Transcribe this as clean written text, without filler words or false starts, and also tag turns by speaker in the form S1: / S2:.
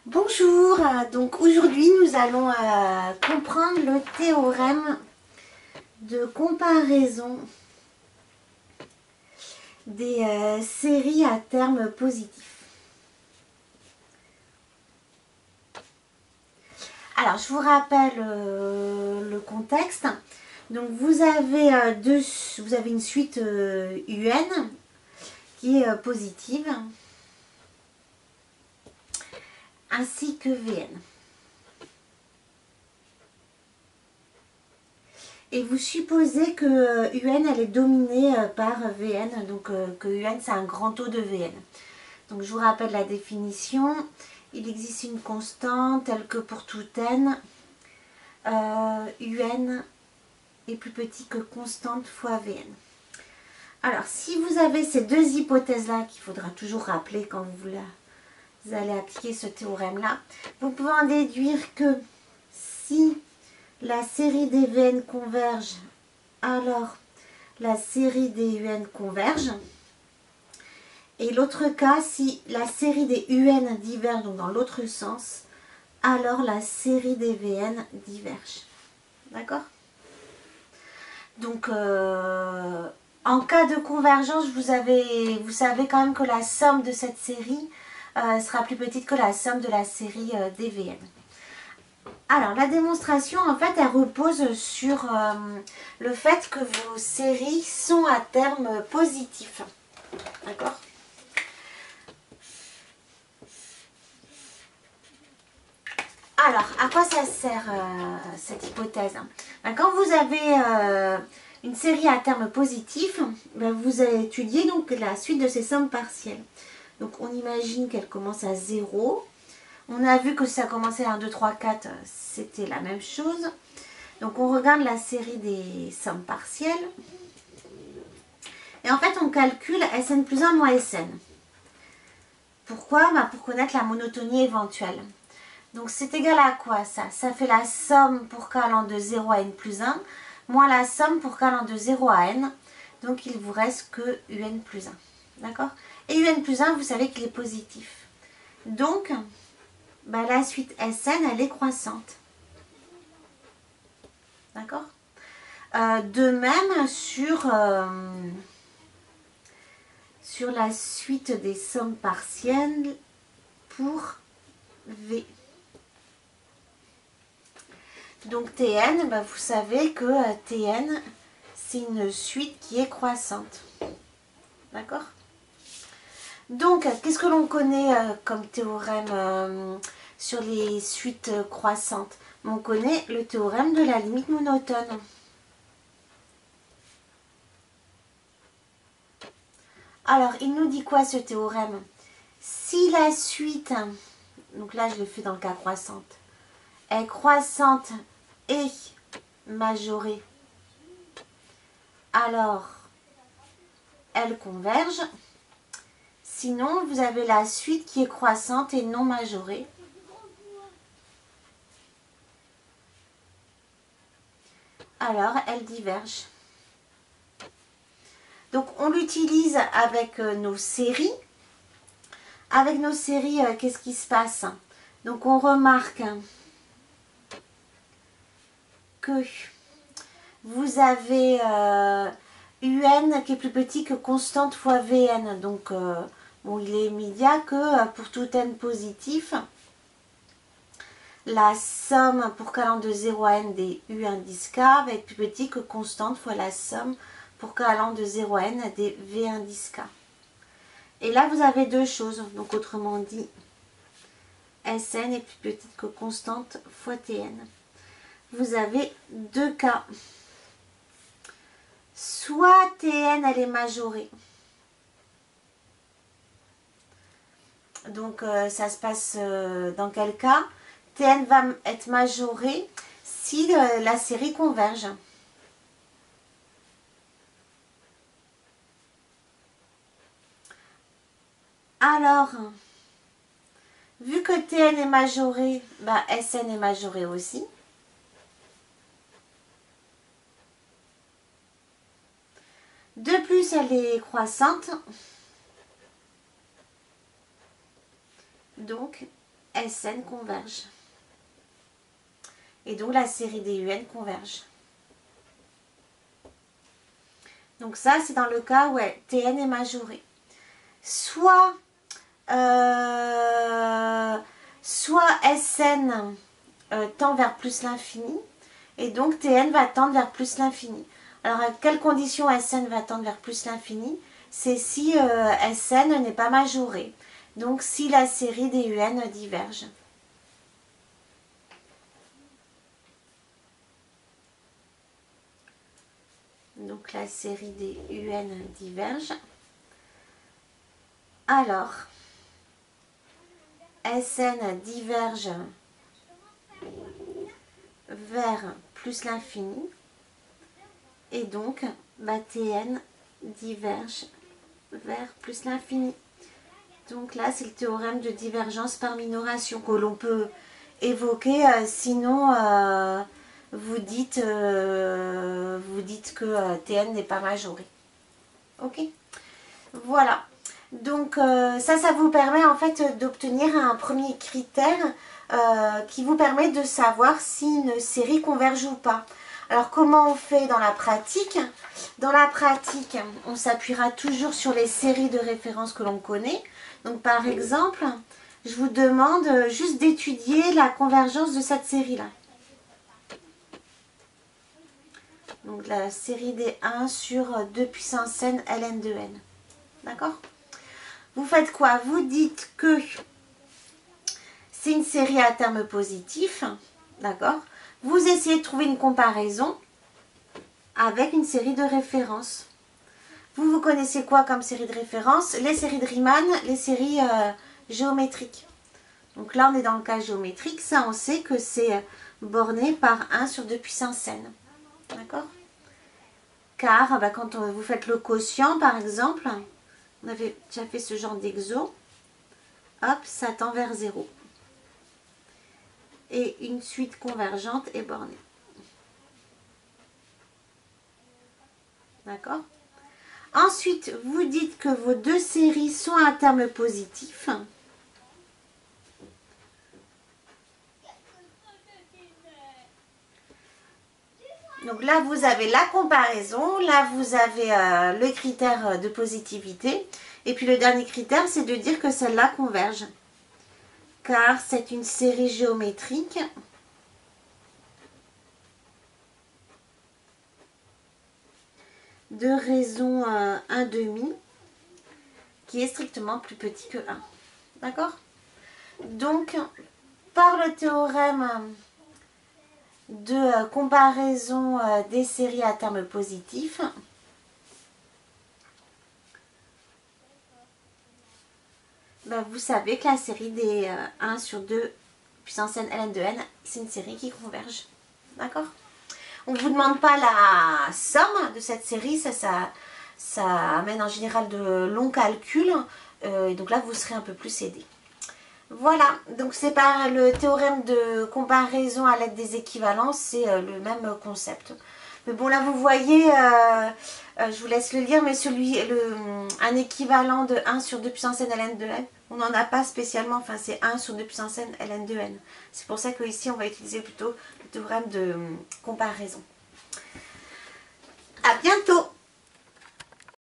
S1: Bonjour, donc aujourd'hui nous allons comprendre le théorème de comparaison des séries à termes positifs. Alors je vous rappelle le contexte. Donc vous avez une suite UN qui est positive, ainsi que Vn. Et vous supposez que UN elle est dominée par Vn, donc que UN c'est un grand taux de Vn. Donc je vous rappelle la définition. Il existe une constante telle que pour tout n, UN est plus petit que constante fois Vn. Alors si vous avez ces deux hypothèses-là qu'il faudra toujours rappeler quand vous allez appliquer ce théorème-là, vous pouvez en déduire que si la série des Vn converge, alors la série des UN converge. Et l'autre cas, si la série des UN diverge, donc dans l'autre sens, alors la série des Vn diverge. D'accord? Donc, en cas de convergence, vous savez quand même que la somme de cette série sera plus petite que la somme de la série des Vn. Alors, la démonstration, en fait, elle repose sur le fait que vos séries sont à terme positif. D'accord? Alors, à quoi ça sert cette hypothèse? Quand vous avez une série à terme positif, vous allez étudier donc la suite de ces sommes partielles. Donc, on imagine qu'elle commence à 0. On a vu que ça commençait à 1, 2, 3, 4, c'était la même chose. Donc, on regarde la série des sommes partielles. Et en fait, on calcule Sn plus 1 moins Sn. Pourquoi? Pour connaître la monotonie éventuelle. Donc, c'est égal à quoi ça? Ça fait la somme pour k allant de 0 à n plus 1, moins la somme pour k allant de 0 à n. Donc, il vous reste que un plus 1. D'accord? Et un plus 1, vous savez qu'il est positif. Donc, la suite Sn, elle est croissante. D'accord? De même, sur la suite des sommes partielles pour V. Donc Tn, vous savez que Tn, c'est une suite qui est croissante. D'accord? Donc, qu'est-ce que l'on connaît comme théorème sur les suites croissantes? On connaît le théorème de la limite monotone. Alors, il nous dit quoi ce théorème? Si la suite, donc là je le fais dans le cas croissante, est croissante et majorée, alors elle converge. Sinon, vous avez la suite qui est croissante et non majorée. Alors, elle diverge. Donc, on l'utilise avec nos séries. Avec nos séries, qu'est-ce qui se passe? Donc, on remarque que vous avez UN qui est plus petit que constante fois Vn. Donc, il est immédiat que pour tout n positif, la somme pour k allant de 0 à n des U indice k va être plus petit que constante fois la somme pour k allant de 0 à n des V indice k. Et là, vous avez deux choses. Donc, autrement dit, Sn est plus petite que constante fois Tn. Vous avez deux cas. Soit Tn, elle est majorée. Donc, ça se passe dans quel cas? Tn va être majorée si la série converge. Alors, vu que Tn est majoré, Sn est majoré aussi. De plus, elle est croissante. Donc, SN converge. Et donc, la série DUN converge. Donc ça, c'est dans le cas où TN est majoré. Soit SN tend vers plus l'infini, et donc TN va tendre vers plus l'infini. Alors, à quelles conditions SN va tendre vers plus l'infini? C'est si SN n'est pas majoré. Donc, si la série DUN diverge. Donc, la série DUN diverge. Alors, SN diverge vers plus l'infini. Et donc, TN diverge vers plus l'infini. Donc là, c'est le théorème de divergence par minoration que l'on peut évoquer. Sinon, vous dites que TN n'est pas majoré. Ok? Voilà. Donc ça vous permet en fait d'obtenir un premier critère qui vous permet de savoir si une série converge ou pas. Alors comment on fait dans la pratique? Dans la pratique, on s'appuiera toujours sur les séries de référence que l'on connaît. Donc par exemple, je vous demande juste d'étudier la convergence de cette série-là. Donc la série des 1 sur 2 puissance n ln de n. D'accord? Vous faites quoi? Vous dites que c'est une série à terme positif. D'accord? Vous essayez de trouver une comparaison avec une série de référence. Vous connaissez quoi comme série de référence? Les séries de Riemann, les séries géométriques. Donc là, on est dans le cas géométrique. Ça, on sait que c'est borné par 1 sur 2 puissance n. D'accord? Car quand vous faites le quotient, par exemple, on avait déjà fait ce genre d'exo, hop, ça tend vers 0. Et une suite convergente est bornée. D'accord? Ensuite, vous dites que vos deux séries sont à terme positif. Donc là, vous avez la comparaison. Là, vous avez le critère de positivité. Et puis le dernier critère, c'est de dire que celle-là converge. Car c'est une série géométrique de raison 1,5 qui est strictement plus petit que 1. D'accord? Donc, par le théorème de comparaison des séries à terme positif, vous savez que la série des 1 sur 2 puissance n ln de n, c'est une série qui converge. D'accord? On ne vous demande pas la somme de cette série, ça amène en général de longs calculs, et donc là vous serez un peu plus aidé. Voilà, donc c'est par le théorème de comparaison à l'aide des équivalences, c'est le même concept. Mais bon, là vous voyez, je vous laisse le lire, mais un équivalent de 1 sur 2 puissance n ln de n, on n'en a pas spécialement, enfin c'est 1 sur 2 puissance n ln de n. C'est pour ça qu'ici on va utiliser plutôt le théorème de comparaison. À bientôt!